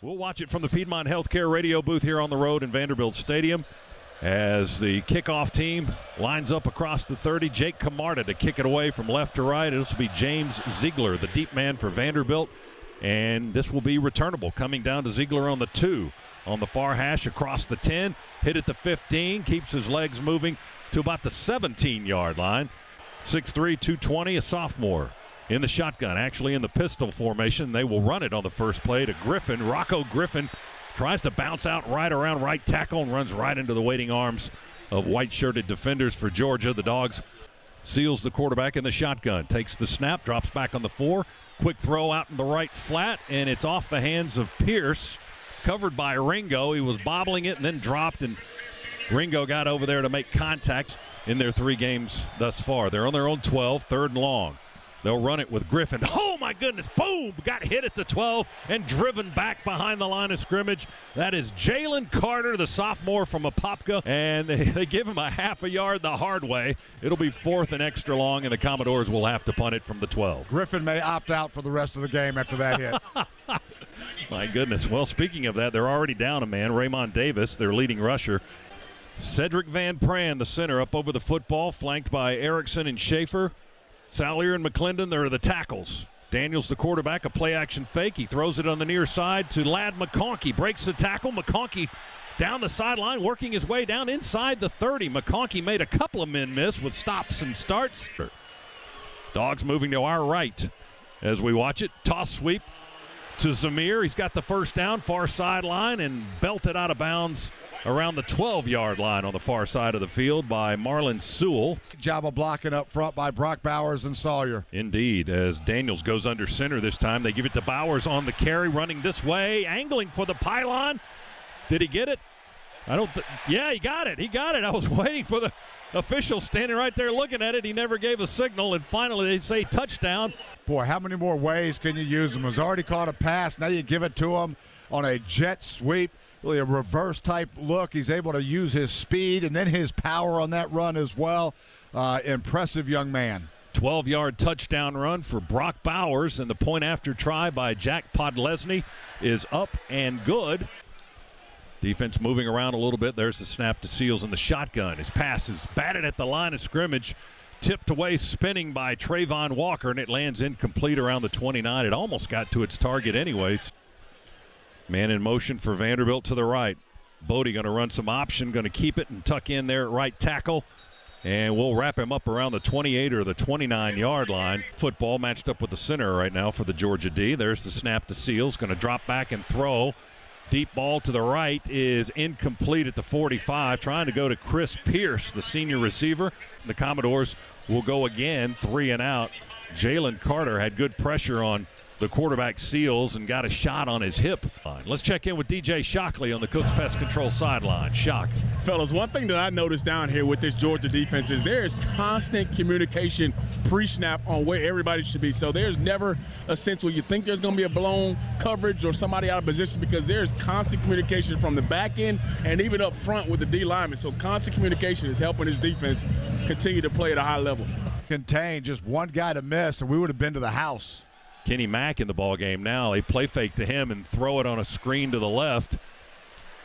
We'll watch it from the Piedmont Healthcare radio booth here on the road in Vanderbilt Stadium as the kickoff team lines up across the 30. Jake Camarda to kick it away from left to right. This will be James Ziegler, the deep man for Vanderbilt, and this will be returnable. Coming down to Ziegler on the 2. On the far hash across the 10, hit at the 15, keeps his legs moving to about the 17-yard line. 6'3", 220, a sophomore. In the shotgun, actually in the pistol formation. They will run it on the first play to Griffin. Rocco Griffin tries to bounce out right around right tackle and runs right into the waiting arms of white-shirted defenders for Georgia. The Dogs seals the quarterback in the shotgun. Takes the snap, drops back on the 4. Quick throw out in the right flat, and it's off the hands of Pierce. Covered by Ringo. He was bobbling it and then dropped, and Ringo got over there to make contact in their 3 games thus far. They're on their own 12, 3rd and long. They'll run it with Griffin. Oh, my goodness. Boom. Got hit at the 12 and driven back behind the line of scrimmage. That is Jalen Carter, the sophomore from Apopka. And they give him a half a yard the hard way. It'll be 4th and extra long, and the Commodores will have to punt it from the 12. Griffin may opt out for the rest of the game after that hit. My goodness. Well, speaking of that, they're already down a man. Raymond Davis, their leading rusher. Cedric Van Pran, the center, up over the football, flanked by Erickson and Schaefer. Sallier and McClendon, they're the tackles. Daniels, the quarterback, a play-action fake. He throws it on the near side to Ladd McConkey. Breaks the tackle. McConkey down the sideline, working his way down inside the 30. McConkey made a couple of men miss with stops and starts. Dogs moving to our right as we watch it. Toss sweep to Zamir. He's got the first down, far sideline, and belted out of bounds around the 12-yard line on the far side of the field by Marlon Sewell. Good job of blocking up front by Brock Bowers and Sawyer. Indeed, as Daniels goes under center this time. They give it to Bowers on the carry, running this way, angling for the pylon. Did he get it? Yeah, he got it. He got it. I was waiting for the official standing right there looking at it. He never gave a signal, and finally they say touchdown. Boy, how many more ways can you use him? He's already caught a pass. Now you give it to him on a jet sweep. Really a reverse type look. He's able to use his speed and then his power on that run as well. Impressive young man. 12-yard touchdown run for Brock Bowers, and the point after try by Jack Podlesny is up and good. Defense moving around a little bit. There's the snap to Seals in the shotgun. His pass is batted at the line of scrimmage, tipped away, spinning by Trayvon Walker, and it lands incomplete around the 29. It almost got to its target anyways. Man in motion for Vanderbilt to the right. Bodie going to run some option, going to keep it and tuck in there at right tackle. And we'll wrap him up around the 28 or the 29-yard line. Football matched up with the center right now for the Georgia D. There's the snap to Seals. Going to drop back and throw. Deep ball to the right is incomplete at the 45. Trying to go to Chris Pierce, the senior receiver. The Commodores will go again, 3 and out. Jalen Carter had good pressure on the quarterback Seals and got a shot on his hip. Let's check in with DJ Shockley on the Cooks Pest Control sideline. Shock. Fellas, one thing that I noticed down here with this Georgia defense is there is constant communication pre-snap on where everybody should be. So there's never a sense where you think there's going to be a blown coverage or somebody out of position, because there's constant communication from the back end and even up front with the D linemen. So constant communication is helping this defense continue to play at a high level. Contain just one guy to miss, and we would have been to the house. Kenny Mack in the ball game now. They play fake to him and throw it on a screen to the left.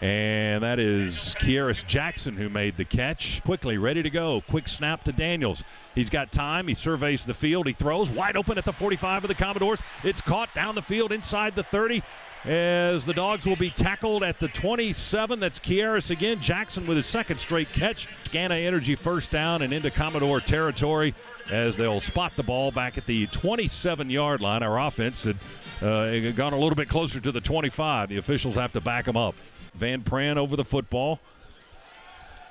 And that is Kieris Jackson who made the catch. Quickly, ready to go. Quick snap to Daniels. He's got time. He surveys the field. He throws wide open at the 45 of the Commodores. It's caught down the field inside the 30 as the Dogs will be tackled at the 27. That's Kieris again. Jackson with his second straight catch. Scana Energy first down and into Commodore territory as they'll spot the ball back at the 27-yard line. Our offense had gone a little bit closer to the 25. The officials have to back them up. Van Pran over the football.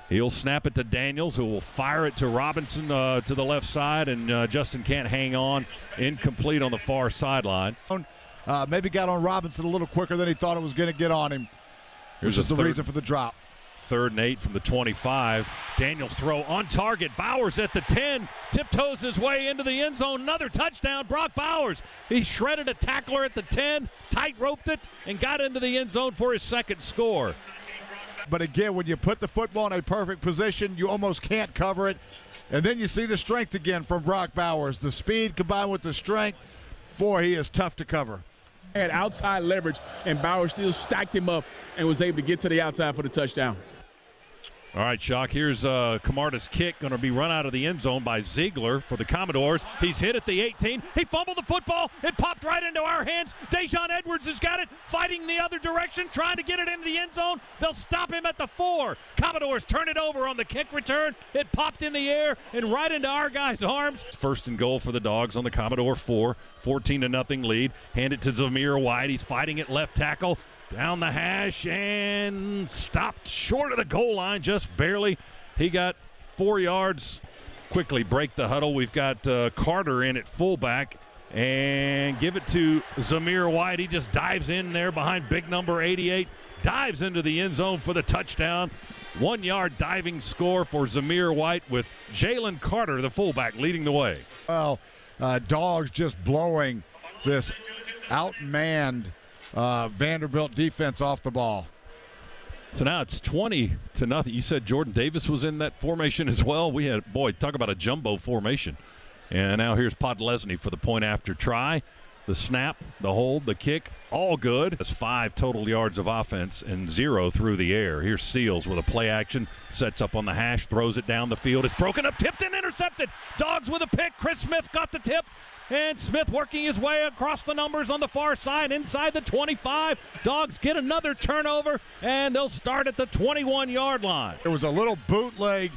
He'll snap it to Daniels, who will fire it to Robinson to the left side, and Justin can't hang on. Incomplete on the far sideline. Maybe got on Robinson a little quicker than he thought it was going to get on him. Which is the reason for the drop. 3rd and 8 from the 25. Daniels throw on target. Bowers at the 10. Tiptoes his way into the end zone. Another touchdown. Brock Bowers. He shredded a tackler at the 10, tight roped it, and got into the end zone for his second score. But again, when you put the football in a perfect position, you almost can't cover it. And then you see the strength again from Brock Bowers. The speed combined with the strength. Boy, he is tough to cover. had outside leverage, and Bauer still stacked him up and was able to get to the outside for the touchdown. All right, Shock, here's Camarda's kick, going to be run out of the end zone by Ziegler for the Commodores. He's hit at the 18. He fumbled the football. It popped right into our hands. Dejon Edwards has got it, fighting the other direction, trying to get it into the end zone. They'll stop him at the 4. Commodores turn it over on the kick return. It popped in the air and right into our guy's arms. First and goal for the Dogs on the Commodore 4. 14-0 lead. Hand it to Zamir White. He's fighting at left tackle. Down the hash and stopped short of the goal line, just barely. He got 4 yards. Quickly break the huddle. We've got Carter in at fullback and give it to Zamir White. He just dives in there behind big number 88, dives into the end zone for the touchdown. 1-yard diving score for Zamir White with Jalen Carter, the fullback, leading the way. Well, Dogs just blowing this outmanned Vanderbilt defense off the ball. So now it's 20-0. You said Jordan Davis was in that formation as well. We had, boy, talk about a jumbo formation. And now here's Podlesny for the point after try. The snap, the hold, the kick, all good. That's 5 total yards of offense and 0 through the air. Here's Seals with a play action, sets up on the hash, throws it down the field. It's broken up, tipped and intercepted. Dogs with a pick. Chris Smith got the tip. And Smith working his way across the numbers on the far side, inside the 25. Dogs get another turnover, and they'll start at the 21-yard line. There was a little bootleg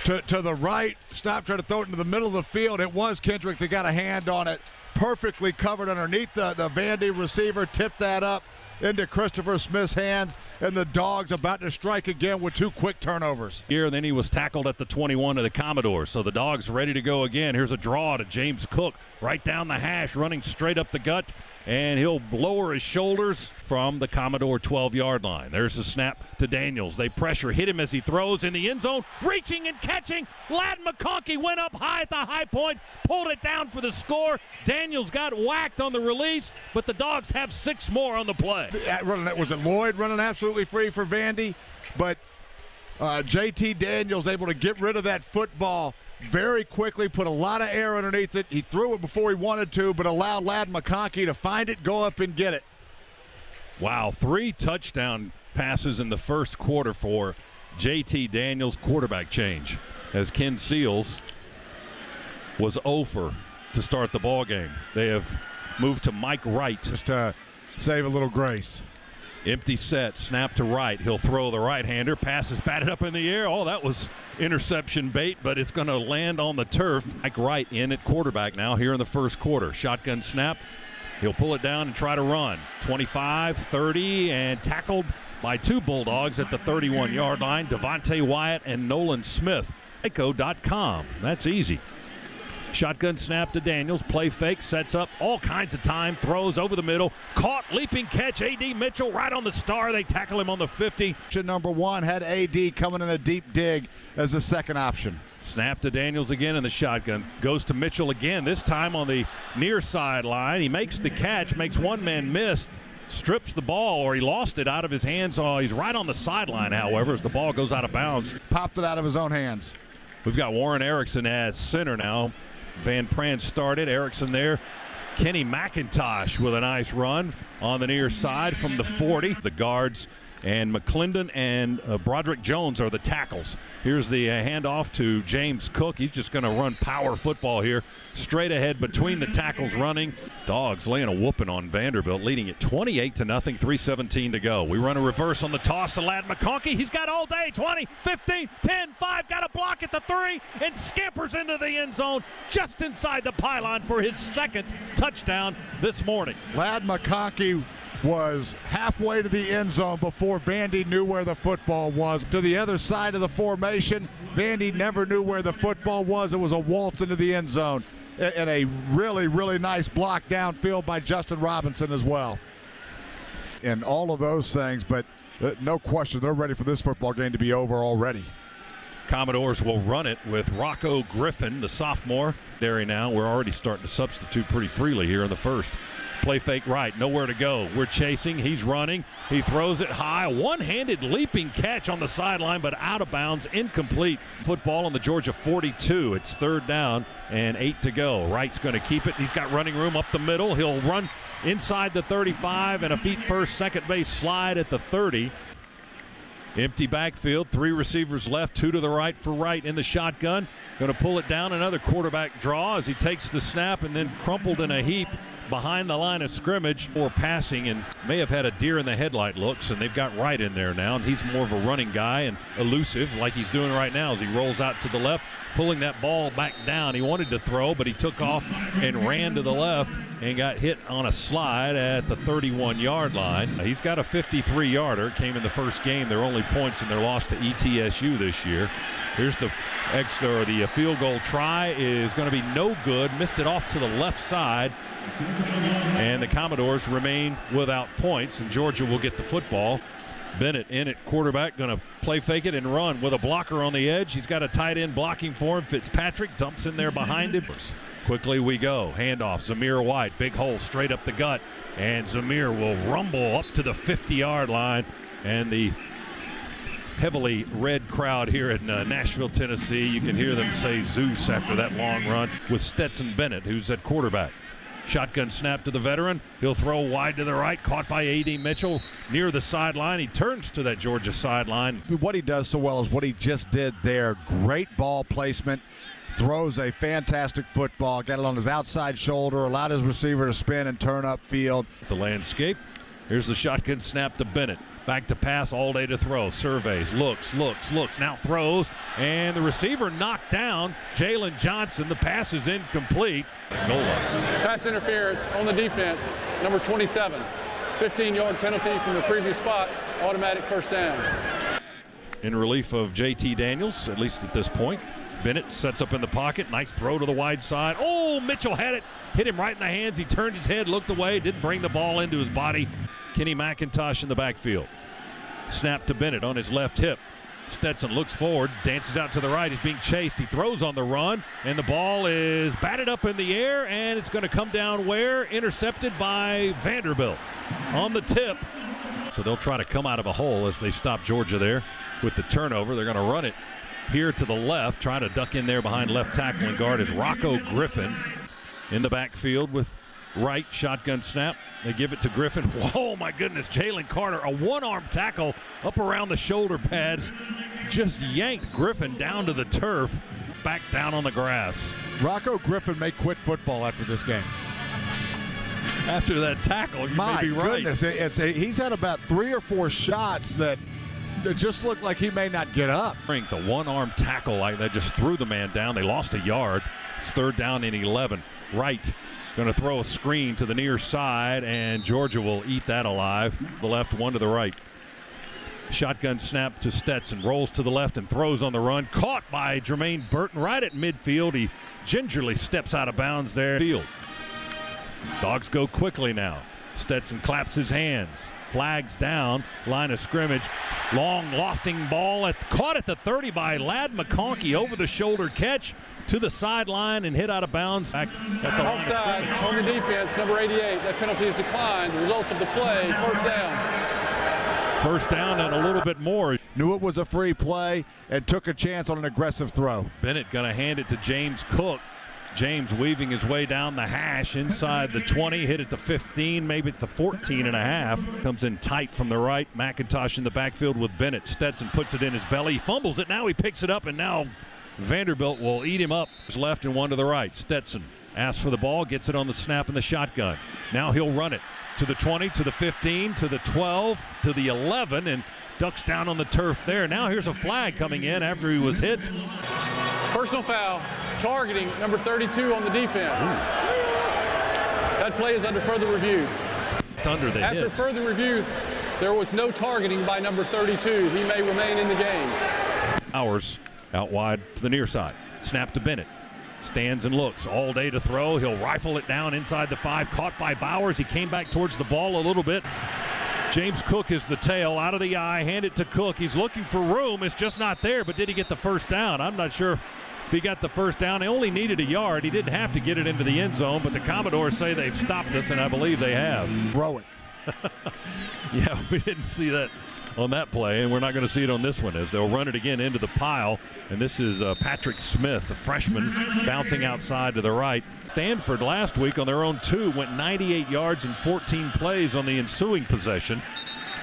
to the right. Stop trying to throw it into the middle of the field. It was Kendrick that got a hand on it. Perfectly covered underneath the Vandy receiver. Tipped that up into Christopher Smith's hands, and the Dogs about to strike again with 2 quick turnovers. Here, then he was tackled at the 21 of the Commodores. So the Dogs ready to go again. Here's a draw to James Cook, right down the hash, running straight up the gut, and he'll lower his shoulders from the Commodore 12-yard line. There's the snap to Daniels. They pressure, hit him as he throws in the end zone, reaching and catching. Ladd McConkey went up high at the high point, pulled it down for the score. Daniels got whacked on the release, but the Dogs have 6 more on the play. Was it Lloyd running absolutely free for Vandy? But JT Daniels able to get rid of that football very quickly, put a lot of air underneath it. He threw it before he wanted to, but allowed Ladd McConkey to find it, go up and get it. Wow, 3 touchdown passes in the first quarter for JT Daniels. Quarterback change as Ken Seals was 0 to start the ball game. They have moved to Mike Wright. Just to save a little grace. Empty set, snap to Wright. He'll throw the right-hander. Pass is batted up in the air. Oh, that was interception bait, but it's going to land on the turf. Mike Wright in at quarterback now here in the first quarter. Shotgun snap. He'll pull it down and try to run. 25, 30, and tackled by 2 Bulldogs at the 31-yard line. Devontae Wyatt and Nolan Smith. Echo.com. That's easy. Shotgun snap to Daniels, play fake, sets up all kinds of time, throws over the middle, caught, leaping catch, A.D. Mitchell right on the star. They tackle him on the 50. Number 1 had A.D. coming in a deep dig as the second option. Snap to Daniels again in the shotgun. Goes to Mitchell again, this time on the near sideline. He makes the catch, makes one man miss, strips the ball, or he lost it out of his hands. Oh, he's right on the sideline, however, as the ball goes out of bounds. Popped it out of his own hands. We've got Warren Erickson as center now. Van Pran started, Erickson there. Kenny McIntosh with a nice run on the near side from the 40. The guards and McClendon and Broderick Jones are the tackles. Here's the handoff to James Cook. He's just going to run power football here. Straight ahead between the tackles running. Dogs laying a whooping on Vanderbilt, leading it 28-0, 3:17 to go. We run a reverse on the toss to Ladd McConkey. He's got all day. 20, 15, 10, 5. Got a block at the 3 and scampers into the end zone just inside the pylon for his 2nd touchdown this morning. Ladd McConkey was halfway to the end zone before Vandy knew where the football was. To the other side of the formation, Vandy never knew where the football was. It was a waltz into the end zone. And a really, really nice block downfield by Justin Robinson as well. And all of those things, but no question, they're ready for this football game to be over already. Commodores will run it with Rocco Griffin, the sophomore. Now we're already starting to substitute pretty freely here in the first. Play fake right, nowhere to go. We're chasing, he's running, he throws it high. One-handed leaping catch on the sideline, but out of bounds, incomplete. Football on the Georgia 42. It's 3rd down and 8 to go. Wright's going to keep it. He's got running room up the middle. He'll run inside the 35 and a feet first second base slide at the 30. Empty backfield, 3 receivers left, 2 to the right for Wright in the shotgun. Going to pull it down, another quarterback draw as he takes the snap and then crumpled in a heap behind the line of scrimmage or passing, and may have had a deer in the headlight looks, and they've got Wright in there now, and he's more of a running guy and elusive like he's doing right now as he rolls out to the left, pulling that ball back down. He wanted to throw, but he took off and ran to the left and got hit on a slide at the 31-yard line. He's got a 53-yarder. Came in the first game. Their only points in their loss to ETSU this year. Here's the the field goal try is going to be no good. Missed it off to the left side. And the Commodores remain without points, and Georgia will get the football. Bennett in at quarterback, going to play fake it and run with a blocker on the edge. He's got a tight end blocking for him. Fitzpatrick dumps in there behind him. Quickly we go. Handoff. Zamir White. Big hole straight up the gut. And Zamir will rumble up to the 50-yard line. And the heavily red crowd here in Nashville, Tennessee, you can hear them say Zeus after that long run with Stetson Bennett, who's at quarterback. Shotgun snap to the veteran. He'll throw wide to the right, caught by A.D. Mitchell near the sideline. He turns to that Georgia sideline. What he does so well is what he just did there. Great ball placement. Throws a fantastic football. Got it on his outside shoulder. Allowed his receiver to spin and turn upfield. The landscape. Here's the shotgun snap to Bennett. Back to pass, all day to throw. Surveys, looks, now throws, and the receiver knocked down. Jalen Johnson, the pass is incomplete. Goal line. Pass interference on the defense, number 27. 15-yard penalty from the previous spot, automatic first down. In relief of J.T. Daniels, at least at this point. Bennett sets up in the pocket, nice throw to the wide side. Oh, Mitchell had it, hit him right in the hands. He turned his head, looked away, didn't bring the ball into his body. Kenny McIntosh in the backfield. Snap to Bennett on his left hip. Stetson looks forward, dances out to the right. He's being chased. He throws on the run, and the ball is batted up in the air, and it's going to come down where? Intercepted by Vanderbilt on the tip. So they'll try to come out of a hole as they stop Georgia there with the turnover. They're going to run it here to the left. Trying to duck in there behind left tackle and guard is Rocco Griffin in the backfield with Wright. Shotgun snap. They give it to Griffin. Whoa, my goodness. Jalen Carter, a one-arm tackle up around the shoulder pads. Just yanked Griffin down to the turf. Back down on the grass. Rocco Griffin may quit football after this game. After that tackle, you may be right. My goodness. He's had about 3 or 4 shots that just look like he may not get up. A one-arm tackle like that just threw the man down. They lost a yard. It's 3rd down and 11. Wright going to throw a screen to the near side, and Georgia will eat that alive. The left, one to the right. Shotgun snap to Stetson. Rolls to the left and throws on the run. Caught by Jermaine Burton right at midfield. He gingerly steps out of bounds there. Field. Dogs go quickly now. Stetson claps his hands. Flags down. Line of scrimmage. Long lofting ball caught at the 30 by Ladd McConkey. Over the shoulder catch to the sideline and hit out of bounds. Back at the offside on the defense, number 88. That penalty is declined. The result of the play, first down. First down and a little bit more. Knew it was a free play and took a chance on an aggressive throw. Bennett going to hand it to James Cook. James weaving his way down the hash inside the 20, hit at the 15, maybe at the 14 and a half. Comes in tight from the right. McIntosh in the backfield with Bennett. Stetson puts it in his belly. He fumbles it. Now he picks it up, and now Vanderbilt will eat him up. His left and one to the right. Stetson asks for the ball, gets it on the snap in the shotgun. Now he'll run it to the 20, to the 15, to the 12, to the 11, and ducks down on the turf there. Now here's a flag coming in after he was hit. Personal foul, targeting number 32 on the defense. That play is under further review. After further review, there was no targeting by number 32. He may remain in the game. Hours out wide to the near side. Snap to Bennett. Stands and looks. All day to throw. He'll rifle it down inside the 5. Caught by Bowers. He came back towards the ball a little bit. James Cook is the tail, out of the eye, hand it to Cook. He's looking for room. It's just not there, but did he get the first down? I'm not sure if he got the first down. He only needed a yard. He didn't have to get it into the end zone, but the Commodores say they've stopped us, and I believe they have. Throw it. Yeah, we didn't see that on that play, and we're not going to see it on this one, as they'll run it again into the pile. And this is Patrick Smith, a freshman, bouncing outside to the right. Stanford last week on their own 2 went 98 yards in 14 plays on the ensuing possession.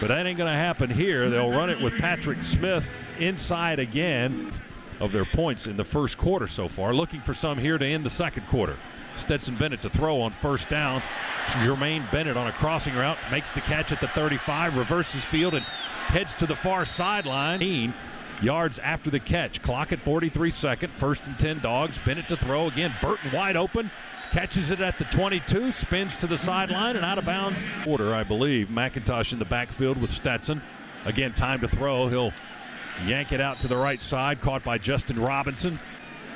But that ain't going to happen here. They'll run it with Patrick Smith inside again of their points in the first quarter so far. Looking for some here to end the second quarter. Stetson Bennett to throw on first down. Jermaine Bennett on a crossing route makes the catch at the 35, reverses field and heads to the far sideline. Yards after the catch. Clock at 43 seconds. 1st and 10 Dogs. Bennett to throw again. Burton wide open. Catches it at the 22. Spins to the sideline and out of bounds. Order, I believe. McIntosh in the backfield with Stetson. Again, time to throw. He'll yank it out to the right side. Caught by Justin Robinson.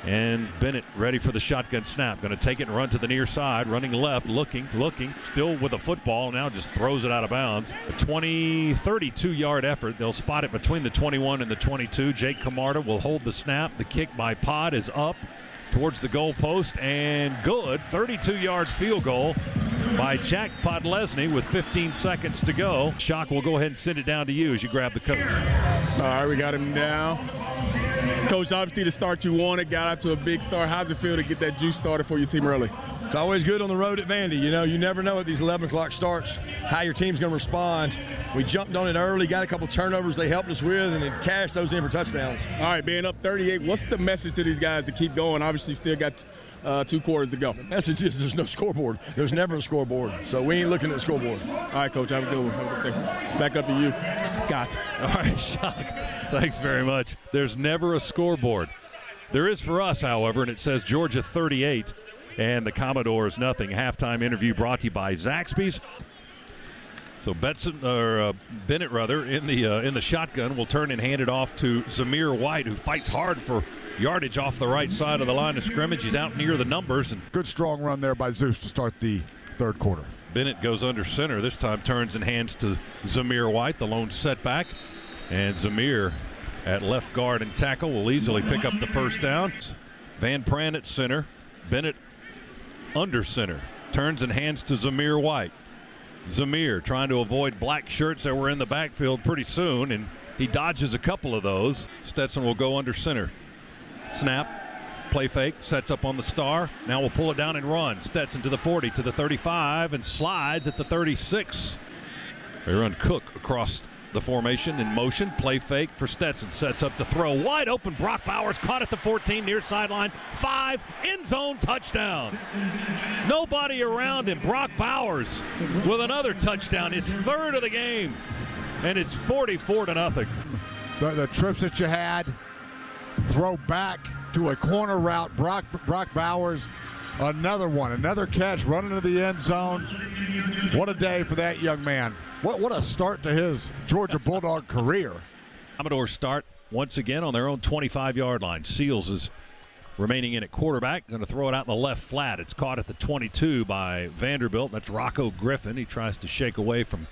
And Bennett ready for the shotgun snap. Going to take it and run to the near side. Running left, looking, still with the football. Now just throws it out of bounds. A 32-yard effort. They'll spot it between the 21 and the 22. Jake Camarda will hold the snap. The kick by Pod is up towards the goal post and good. 32-yard field goal by Jack Podlesny with 15 seconds to go. Shock will go ahead and send it down to you as you grab the coach. All right, we got him down. Coach, obviously the start you wanted, got out to a big start. How's it feel to get that juice started for your team early? It's always good on the road at Vandy. You know, you never know at these 11 o'clock starts how your team's going to respond. We jumped on it early, got a couple turnovers they helped us with, and then cashed those in for touchdowns. All right, being up 38, what's the message to these guys to keep going? Obviously still got 2 quarters to go. The message is there's no scoreboard. There's never a scoreboard, so we ain't looking at the scoreboard. All right, Coach, have a good one. Have a good day. Back up to you, Scott. All right, Shock. Thanks very much. There's never a scoreboard. There is for us, however, and it says Georgia 38 and the Commodores nothing. Halftime interview brought to you by Zaxby's. So Bennett rather in the shotgun will turn and hand it off to Zamir White, who fights hard for yardage off the right side of the line of scrimmage. He's out near the numbers. And good strong run there by Zeus to start the third quarter. Bennett goes under center. This time turns and hands to Zamir White, the lone setback. And Zamir at left guard and tackle will easily pick up the first down. Van Pran at center. Bennett under center. Turns and hands to Zamir White. Zamir trying to avoid black shirts that were in the backfield pretty soon, and he dodges a couple of those. Stetson will go under center. Snap, play fake, sets up on the star. Now we'll pull it down and run. Stetson to the 40, to the 35, and slides at the 36. They run Cook across the formation in motion. Play fake for Stetson. Sets up to throw. Wide open. Brock Bowers caught at the 14, near sideline. 5, end zone, touchdown. Nobody around him. Brock Bowers with another touchdown. His 3rd of the game. And it's 44-0. The trips that you had, throw back to a corner route. Brock Bowers, another one. Another catch, running to the end zone. What a day for that young man. What a start to his Georgia Bulldog career. Commodores start once again on their own 25-yard line. Seals is remaining in at quarterback. Going to throw it out in the left flat. It's caught at the 22 by Vanderbilt. That's Rocco Griffin. He tries to shake away from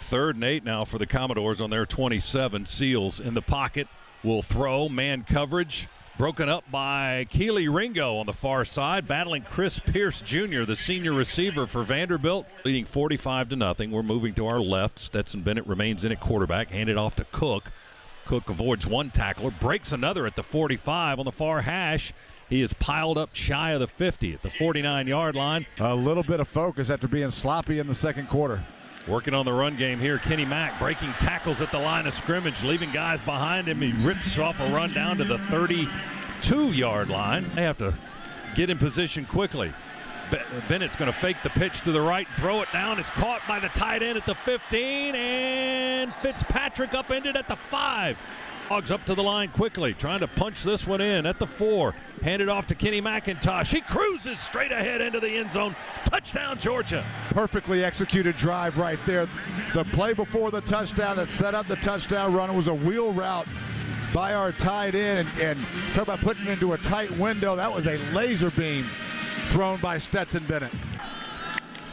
3rd and 8 now for the Commodores on their 27. Seals in the pocket will throw. Man coverage. Broken up by Keely Ringo on the far side, battling Chris Pierce Jr., the senior receiver for Vanderbilt, leading 45-0. We're moving to our left. Stetson Bennett remains in at quarterback, handed off to Cook. Cook avoids one tackler, breaks another at the 45 on the far hash. He is piled up shy of the 50 at the 49-yard line. A little bit of focus after being sloppy in the second quarter. Working on the run game here, Kenny Mack breaking tackles at the line of scrimmage, leaving guys behind him. He rips off a run down to the 32-yard line. They have to get in position quickly. Bennett's going to fake the pitch to the right, throw it down. It's caught by the tight end at the 15, and Fitzpatrick upended at the 5. Dogs up to the line quickly, trying to punch this one in at the 4. Handed off to Kenny McIntosh. He cruises straight ahead into the end zone. Touchdown, Georgia. Perfectly executed drive right there. The play before the touchdown that set up the touchdown run was a wheel route by our tight end, and talk about putting it into a tight window. That was a laser beam thrown by Stetson Bennett.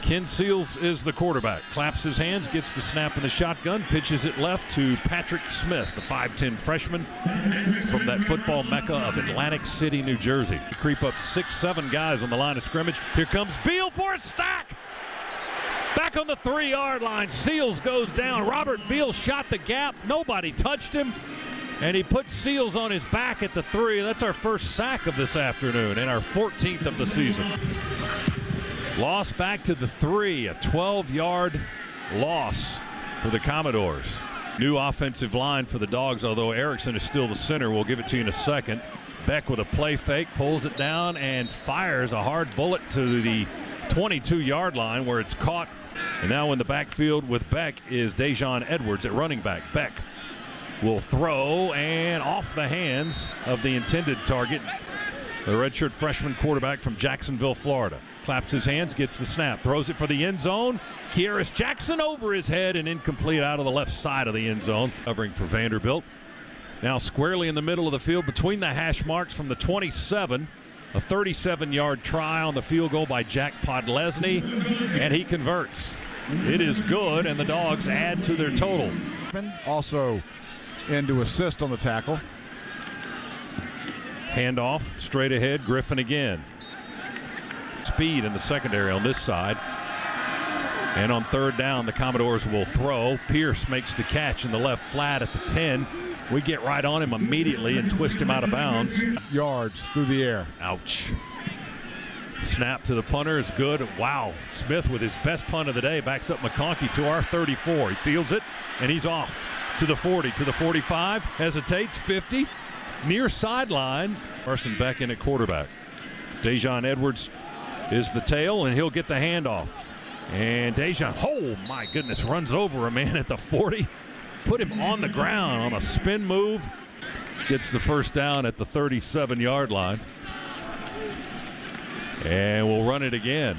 Ken Seals is the quarterback. Claps his hands, gets the snap in the shotgun, pitches it left to Patrick Smith, the 5'10 freshman from that football mecca of Atlantic City, New Jersey. Creep up 6-7 guys on the line of scrimmage. Here comes Beal for a sack. Back on the 3-yard line. Seals goes down. Robert Beal shot the gap. Nobody touched him. And he puts Seals on his back at the 3. That's our first sack of this afternoon and our 14th of the season. Loss back to the 3, a 12-yard loss for the Commodores. New offensive line for the Dogs, although Erickson is still the center. We'll give it to you in a second. Beck with a play fake, pulls it down and fires a hard bullet to the 22-yard line where it's caught. And now in the backfield with Beck is Dejon Edwards at running back. Beck will throw and off the hands of the intended target, the redshirt freshman quarterback from Jacksonville, Florida. Claps his hands, gets the snap, throws it for the end zone. Kieris Jackson over his head and incomplete out of the left side of the end zone. Covering for Vanderbilt. Now squarely in the middle of the field between the hash marks from the 27. A 37-yard try on the field goal by Jack Podlesny, and he converts. It is good, and the Dogs add to their total. Also in to assist on the tackle. Handoff straight ahead, Griffin again. Speed in the secondary on this side. And on 3rd down, the Commodores will throw. Pierce makes the catch in the left flat at the 10. We get right on him immediately and twist him out of bounds. Yards through the air. Ouch. Snap to the punter is good. Wow. Smith with his best punt of the day backs up McConkey to our 34. He fields it, and he's off to the 40, to the 45. Hesitates, 50. Near sideline. Carson Beck in at quarterback. Dejon Edwards is the tail, and he'll get the handoff. And Dejon, oh my goodness, runs over a man at the 40. Put him on the ground on a spin move. Gets the first down at the 37-yard line. And we'll run it again.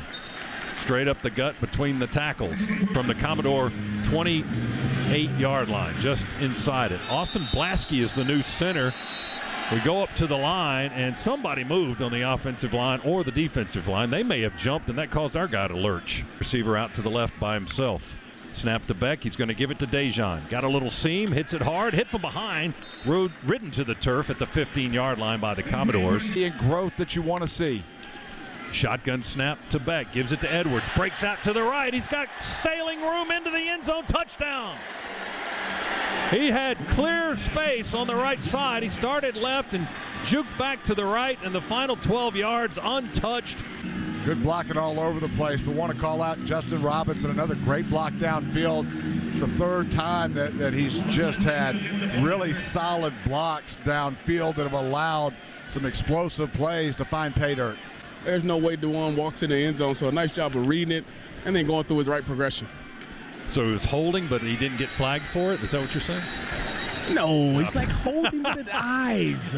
Straight up the gut between the tackles from the Commodore 28-yard line, just inside it. Austin Blaskey is the new center. We go up to the line, and somebody moved on the offensive line or the defensive line. They may have jumped, and that caused our guy to lurch. Receiver out to the left by himself. Snap to Beck. He's going to give it to Dejon. Got a little seam, hits it hard, hit from behind, ridden to the turf at the 15-yard line by the Commodores. The growth that you want to see. Shotgun snap to Beck. Gives it to Edwards. Breaks out to the right. He's got sailing room into the end zone. Touchdown. He had clear space on the right side. He started left and juked back to the right, and the final 12 yards untouched. Good blocking all over the place. We want to call out Justin Robinson, another great block downfield. It's the 3rd time that he's just had really solid blocks downfield that have allowed some explosive plays to find pay dirt. There's no way DeJuan walks in the end zone, so a nice job of reading it and then going through his right progression. So he was holding, but he didn't get flagged for it? Is that what you're saying? No, he's like holding with his eyes.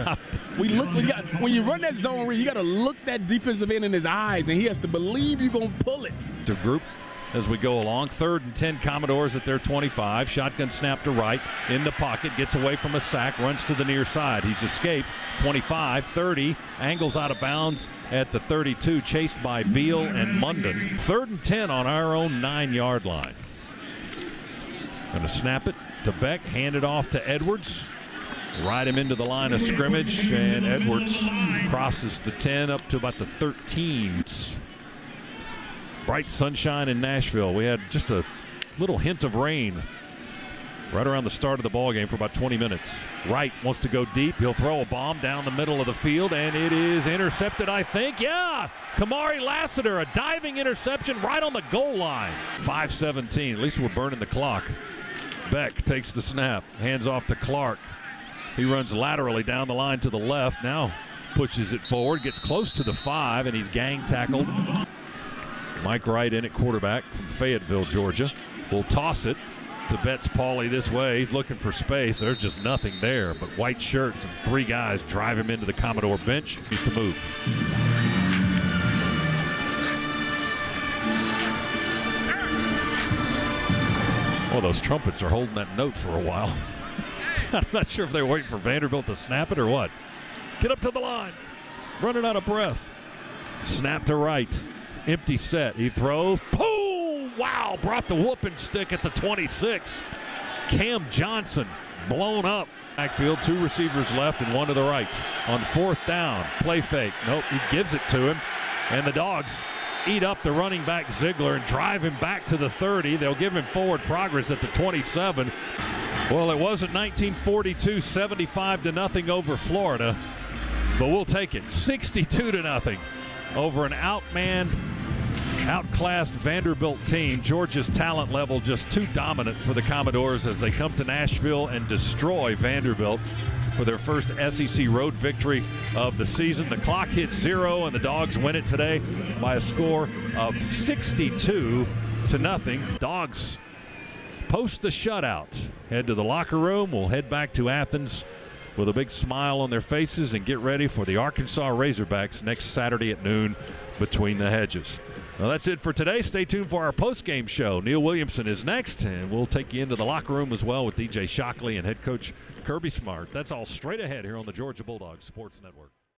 When you run that zone read, you got to look that defensive end in his eyes, and he has to believe you're going to pull it. To group as we go along. 3rd and 10 Commodores at their 25. Shotgun snap to right. In the pocket. Gets away from a sack. Runs to the near side. He's escaped. 25, 30. Angles out of bounds at the 32. Chased by Beal and Munden. 3rd and 10 on our own 9-yard line. Going to snap it to Beck. Hand it off to Edwards. Ride him into the line of scrimmage. And Edwards crosses the 10 up to about the 13. Bright sunshine in Nashville. We had just a little hint of rain right around the start of the ball game for about 20 minutes. Wright wants to go deep. He'll throw a bomb down the middle of the field, and it is intercepted, I think. Yeah, Kamari Lassiter, a diving interception right on the goal line. 5:17. At least we're burning the clock. Beck takes the snap, hands off to Clark. He runs laterally down the line to the left. Now pushes it forward, gets close to the 5, and he's gang tackled. Mike Wright in at quarterback from Fayetteville, Georgia. Will toss it to Betts Pauley this way. He's looking for space. There's just nothing there, but white shirts and 3 guys drive him into the Commodore bench. He's to move. Well, those trumpets are holding that note for a while. I'm not sure if they're waiting for Vanderbilt to snap it or what. Get up to the line. Running out of breath. Snap to right. Empty set. He throws. Boom! Wow! Brought the whooping stick at the 26. Cam Johnson blown up. Backfield, 2 receivers left and 1 to the right. On 4th down, play fake. Nope, he gives it to him. And the Dogs eat up the running back Ziegler and drive him back to the 30. They'll give him forward progress at the 27. Well, it wasn't 1942, 75-0 over Florida, but we'll take it. 62-0 over an outmanned, outclassed Vanderbilt team. Georgia's talent level just too dominant for the Commodores as they come to Nashville and destroy Vanderbilt for their first SEC road victory of the season. The clock hits 0, and the Dogs win it today by a score of 62-0. Dogs post the shutout, head to the locker room. We'll head back to Athens with a big smile on their faces and get ready for the Arkansas Razorbacks next Saturday at noon between the hedges. Well, that's it for today. Stay tuned for our post-game show. Neil Williamson is next, and we'll take you into the locker room as well with DJ Shockley and head coach Kirby Smart. That's all straight ahead here on the Georgia Bulldogs Sports Network.